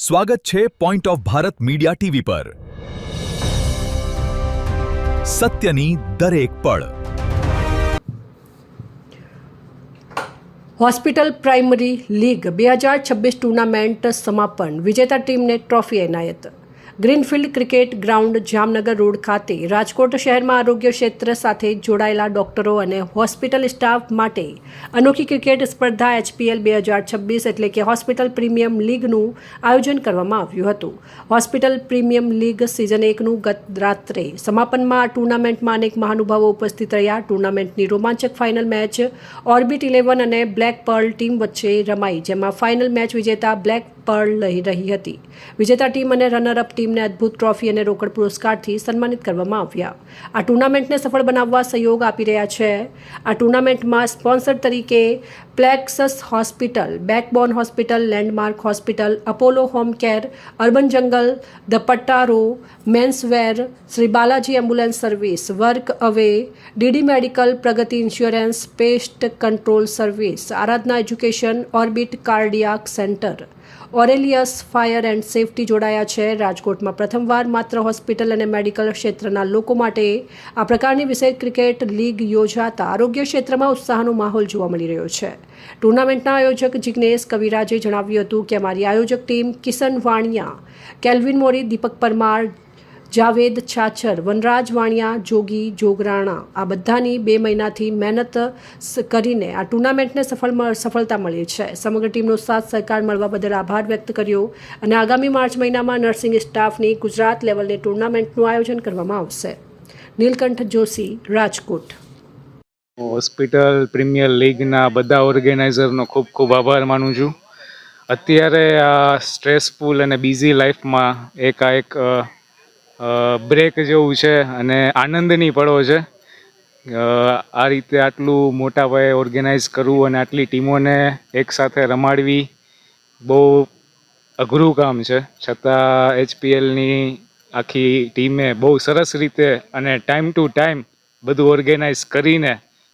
સ્વાગત છે point of Bharat media TV પર સત્યની દરેક પળ। હોસ્પિટલ પ્રાઇમરી લીગ 2026 ટુર્નામેન્ટ સમાપન। વિજેતા ટીમને ટ્રોફી એનાયત। Greenfield cricket ground Jamnagar road ખાતે રાજકોટ શહેરમાં આરોગ્ય ક્ષેત્ર સાથે જોડાયેલા ડોક્ટરો અને હોસ્પિટલ સ્ટાફ માટે અનોખી ક્રિકેટ સ્પર્ધા HPL 2026 એટલે કે હોસ્પિટલ પ્રીમિયમ લીગનું આયોજન કરવામાં આવ્યું હતું। હોસ્પિટલ પ્રીમિયમ લીગ સિઝન 1નું ગત રાત્રે સમાપનમાં આ ટુર્નામેન્ટમાં અનેક મહાનુભાવો ઉપસ્થિત રહ્યા। ટુર્નામેન્ટની રોમાંચક ફાઇનલ મેચ ઓર્બિટ 11 અને બ્લેક પર્લ ટીમ વચ્ચે રમાઈ, જેમાં ફાઇનલ મેચ વિજેતા બ્લેક પર્લ લઈ રહી હતી। વિજેતા ટીમ અને રનરઅપ ટીમને અદ્ભુત ટ્રોફી અને રોકડ પુરસ્કારથી સન્માનિત કરવામાં આવ્યા। આ ટુર્નામેન્ટને સફળ બનાવવા સહયોગ આપી રહ્યા છે। આ ટુર્નામેન્ટમાં સ્પોન્સર તરીકે Plexus hospital, Backbone hospital, Landmark hospital, Apollo home care, urban jungle, the Pattaro, menswear, Shri Balaji ambulance service, work away, DD medical, Pragati insurance, pest control service, Aradhana education, Orbit cardiac centre, Aurelius fire and safety જોડાયા છે। રાજકોટમાં પ્રથમવાર માત્ર hospital અને medical ક્ષેત્રના લોકો માટે આ પ્રકારની વિશેષ ક્રિકેટ લીગ યોજાતા આરોગ્ય ક્ષેત્રમાં ઉત્સાહનો માહોલ જોવા મળી રહ્યો છે। ટુર્નામેન્ટના આયોજક જિગ્નેશ કવિરાજે જણાવ્યું હતું કે અમારી આયોજક ટીમ કિશન વાણિયા, કેલ્વિન મોરી, દીપક પરમાર, જાવેદ છાછર, વનરાજ વાણિયા, જોગી જોગરાણા આ બધાની 2 મહિનાથી મહેનત કરીને આ ટુર્નામેન્ટને સફળતા મળી છે। સમગ્ર ટીમનો સાથ સહકાર મળવા બદલ આભાર વ્યક્ત કર્યો અને આગામી માર્ચ મહિનામાં નર્સિંગ સ્ટાફની ગુજરાત લેવલની ટુર્નામેન્ટનું આયોજન કરવામાં આવશે। નીલકંઠ જોશી, રાજકોટ। હોસ્પિટલ પ્રીમિયર લીગના બધા ઓર્ગેનાઇઝરનો ખૂબ ખૂબ આભાર માનું છું। અત્યારે આ સ્ટ્રેસફુલ અને બિઝી લાઈફમાં એક બ્રેક જેવું છે અને આનંદની પળો છે। આ રીતે આટલું મોટા પાયે ઓર્ગેનાઇઝ કરવું અને આટલી ટીમોને એકસાથે રમાડવી બહુ અઘરું કામ છે, છતાં HPLની આખી ટીમે બહુ સરસ રીતે અને ટાઈમ ટુ ટાઈમ બધું ઓર્ગેનાઇઝ કરીને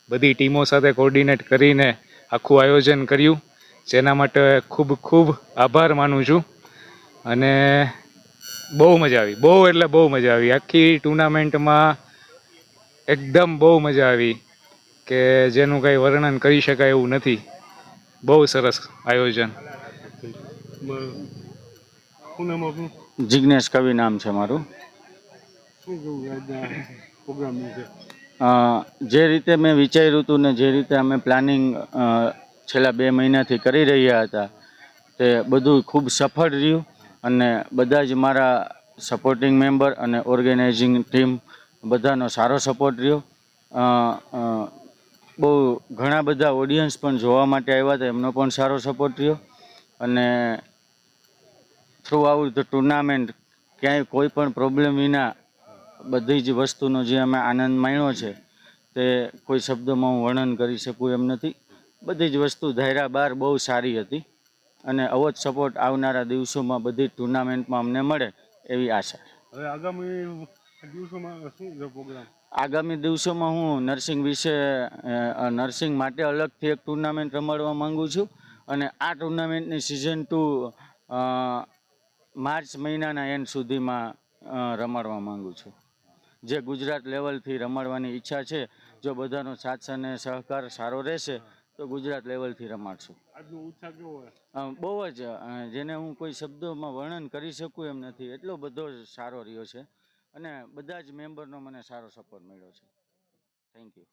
બધી ટીમો સાથે કોર્ડિનેટ કરીને આખું આયોજન કર્યું, જેના માટે ખૂબ ખૂબ આભાર માનું છું। અને બહુ મજા આવી, બહુ એટલે બહુ મજા આવી। આખી ટુર્નામેન્ટમાં એકદમ બહુ મજા આવી કે જેનું કંઈ વર્ણન કરી શકાય એવું નથી। બહુ સરસ આયોજન। જિગ્નેશ કવિ નામ છે મારું। જે રીતે મેં વિચાર્યું હતું ને જે રીતે અમે પ્લાનિંગ છેલ્લા 2 મહિનાથી કરી રહ્યા હતા તે બધું ખૂબ સફળ રહ્યું અને બધા જ મારા સપોર્ટિંગ મેમ્બર અને ઓર્ગેનાઇઝિંગ ટીમ બધાનો સારો સપોર્ટ રહ્યો। બહુ ઘણા બધા ઓડિયન્સ પણ જોવા માટે આવ્યા હતા, એમનો પણ સારો સપોર્ટ રહ્યો અને થ્રુ આઉટ ધ ટુર્નામેન્ટ ક્યાંય કોઈ પણ પ્રોબ્લેમ વિના બધી જ વસ્તુનો જે અમે આનંદ માણ્યો છે તે કોઈ શબ્દોમાં હું વર્ણન કરી શકું એમ નથી। બધી જ વસ્તુ ધાર્યા બહાર બહુ સારી હતી અને આવો જ સપોર્ટ આવનારા દિવસોમાં બધી ટુર્નામેન્ટમાં અમને મળે એવી આશા। હવે આગામી દિવસોમાં શું છે પ્રોગ્રામ? આગામી દિવસોમાં હું નર્સિંગ વિશે નર્સિંગ માટે અલગથી એક ટુર્નામેન્ટ રમાડવા માગું છું અને આ ટુર્નામેન્ટની સિઝન 2 માર્ચ મહિનાના એન્ડ સુધીમાં રમાડવા માગું છું, જે ગુજરાત લેવલથી રમાડવાની ઈચ્છા છે। જો બધાનો સાથ અને સહકાર સારો રહેશે તો ગુજરાત લેવલથી રમાડશું। આજનો ઉત્સાહ કેવો હોય? બહુ જ, જેને હું કોઈ શબ્દોમાં વર્ણન કરી શકું એમ નથી, એટલો બધો સારો રહ્યો છે અને બધા જ મેમ્બરનો મને સારો સપોર્ટ મળ્યો છે। Thank you.